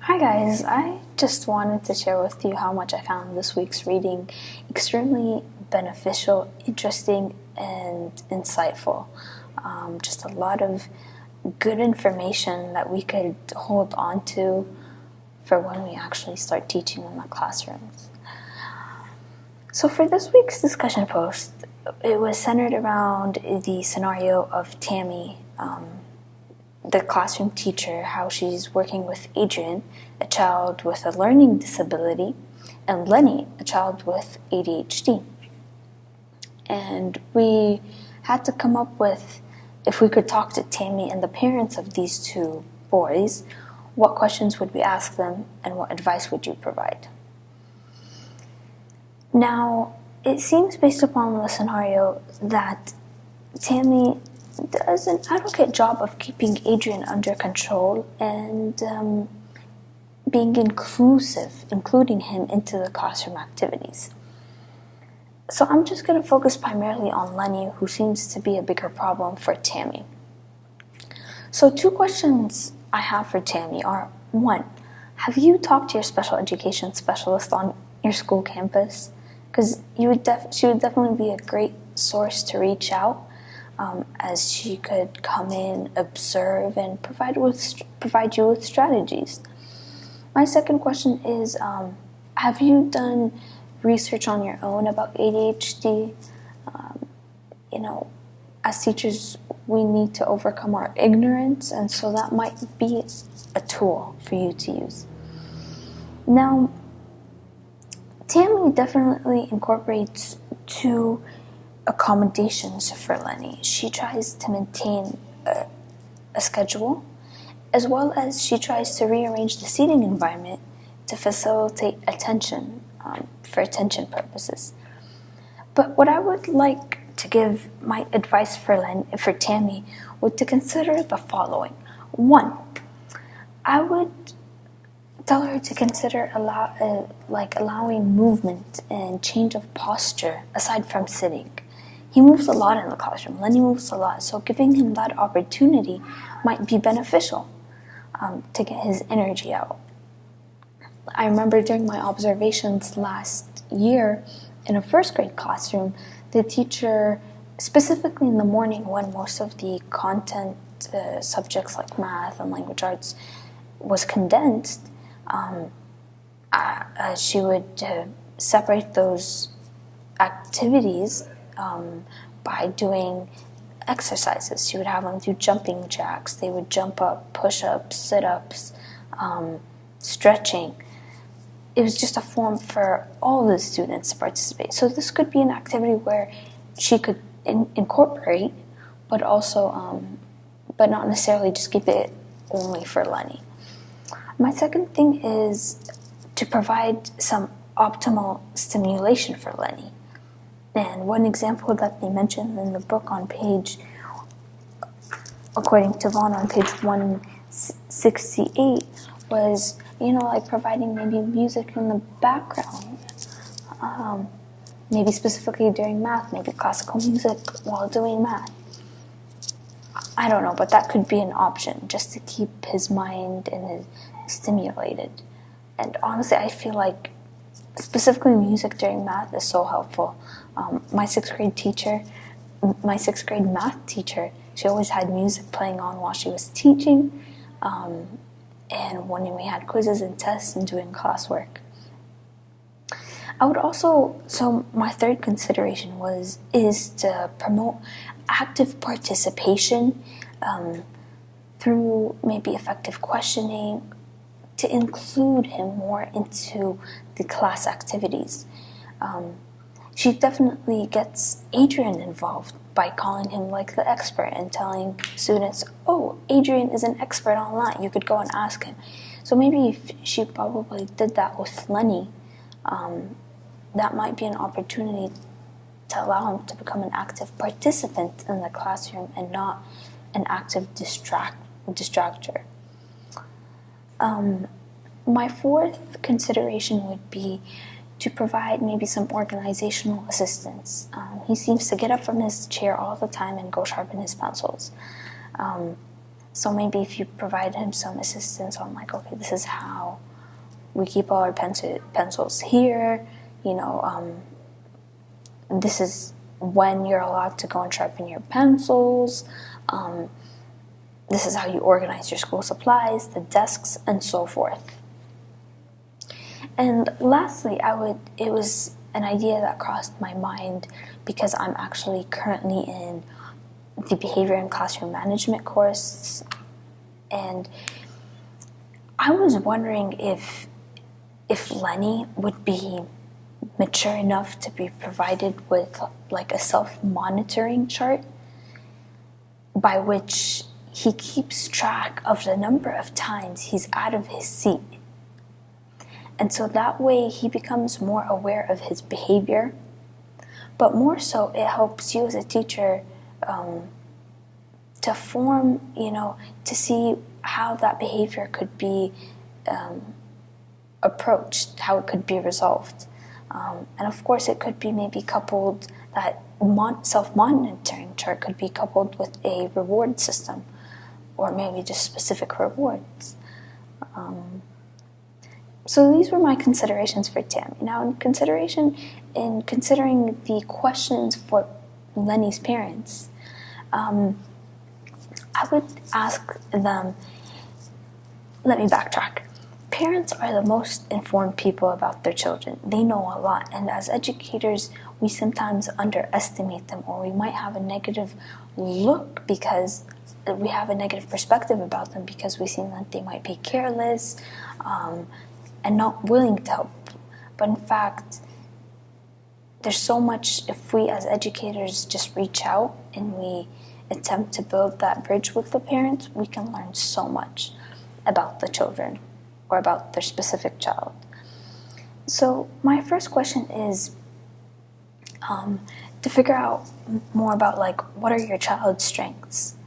Hi guys, I just wanted to share with you how much I found this week's reading extremely beneficial, interesting, and insightful. Just a lot of good information that we could hold on to for when we actually start teaching in the classrooms. So for this week's discussion post, it was centered around the scenario of Tammy, the classroom teacher, how she's working with Adrian, a child with a learning disability, and Lenny, a child with ADHD. And we had to come up with, if we could talk to Tammy and the parents of these two boys, what questions would we ask them and what advice would you provide? Now, it seems based upon the scenario that Tammy does an adequate job of keeping Adrian under control and being inclusive, including him into the classroom activities. So I'm just going to focus primarily on Lenny, who seems to be a bigger problem for Tammy. So 2 questions I have for Tammy are, 1, have you talked to your special education specialist on your school campus? Because she would definitely be a great source to reach out, as she could come in, observe, and provide you with strategies. My second question is, have you done research on your own about ADHD? As teachers, we need to overcome our ignorance, and so that might be a tool for you to use. Now, Tammy definitely incorporates 2 accommodations for Lenny. She tries to maintain a schedule, as well as she tries to rearrange the seating environment to facilitate attention, for attention purposes. But what I would like to give my advice for Tammy would to consider the following. 1, I would tell her to consider allowing movement and change of posture aside from sitting. He moves a lot in the classroom. Lenny moves a lot, so giving him that opportunity might be beneficial to get his energy out. I remember during my observations last year in a 1st grade classroom, the teacher, specifically in the morning when most of the content subjects like math and language arts was condensed, she would separate those activities by doing exercises. She would have them do jumping jacks. They would jump up, push-ups, sit-ups, stretching. It was just a form for all the students to participate. So this could be an activity where she could incorporate, but also, but not necessarily just keep it only for Lenny. My second thing is to provide some optimal stimulation for Lenny. And one example that they mentioned in the book according to Vaughn, on page 168 was, providing maybe music in the background. Maybe specifically during math, maybe classical music while doing math. I don't know, but that could be an option just to keep his mind stimulated. And honestly, I feel like specifically music during math is so helpful. My 6th grade math teacher, she always had music playing on while she was teaching, and when we had quizzes and tests and doing classwork. I would also, so my 3rd consideration is to promote active participation through maybe effective questioning, to include him more into the class activities. She definitely gets Adrian involved by calling him like the expert and telling students, oh, Adrian is an expert online, you could go and ask him. So maybe if she probably did that with Lenny, that might be an opportunity to allow him to become an active participant in the classroom and not an active distractor. My 4th consideration would be to provide maybe some organizational assistance. He seems to get up from his chair all the time and go sharpen his pencils. So maybe if you provide him some assistance on like, okay, this is how we keep all our pencils here, this is when you're allowed to go and sharpen your pencils, this is how you organize your school supplies, the desks, and so forth. And lastly, it was an idea that crossed my mind because I'm actually currently in the Behavior and Classroom Management course, and I was wondering if Lenny would be mature enough to be provided with like a self-monitoring chart by which he keeps track of the number of times he's out of his seat. And so that way he becomes more aware of his behavior, but more so it helps you as a teacher to form, to see how that behavior could be approached, how it could be resolved. And of course it could be maybe coupled, that self-monitoring chart could be coupled with a reward system, or maybe just specific rewards. So these were my considerations for Tammy. Now in considering the questions for Lenny's parents, I would ask them, let me backtrack. Parents are the most informed people about their children. They know a lot, and as educators, we sometimes underestimate them, or we might have a negative look because we have a negative perspective about them because we see that they might be careless and not willing to help. But in fact, there's so much, if we as educators just reach out and we attempt to build that bridge with the parents, we can learn so much about the children or about their specific child. So my first question is to figure out more about like, what are your child's strengths,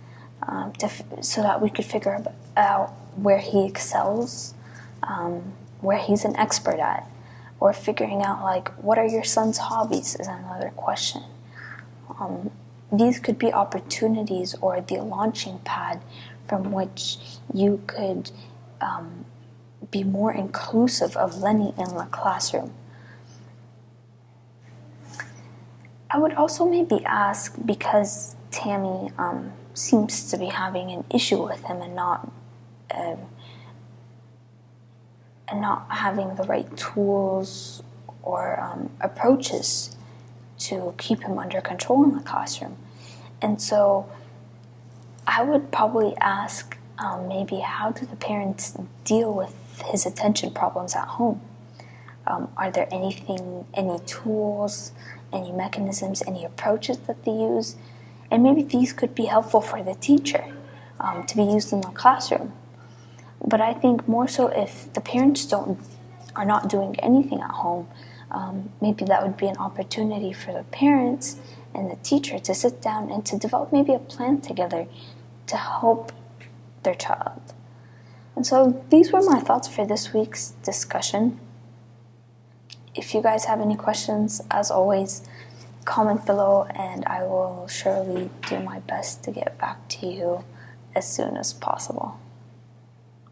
so that we could figure out where he excels, where he's an expert at, or figuring out like, what are your son's hobbies is another question. These could be opportunities or the launching pad from which you could be more inclusive of Lenny in the classroom. I would also maybe ask, because Tammy seems to be having an issue with him and not having the right tools or approaches to keep him under control in the classroom. And so I would probably ask maybe, how do the parents deal with his attention problems at home? Are there any tools, any mechanisms, any approaches that they use? And maybe these could be helpful for the teacher to be used in the classroom. But I think more so if the parents are not doing anything at home, maybe that would be an opportunity for the parents and the teacher to sit down and to develop maybe a plan together to help their child. And so these were my thoughts for this week's discussion. If you guys have any questions, as always, comment below and I will surely do my best to get back to you as soon as possible.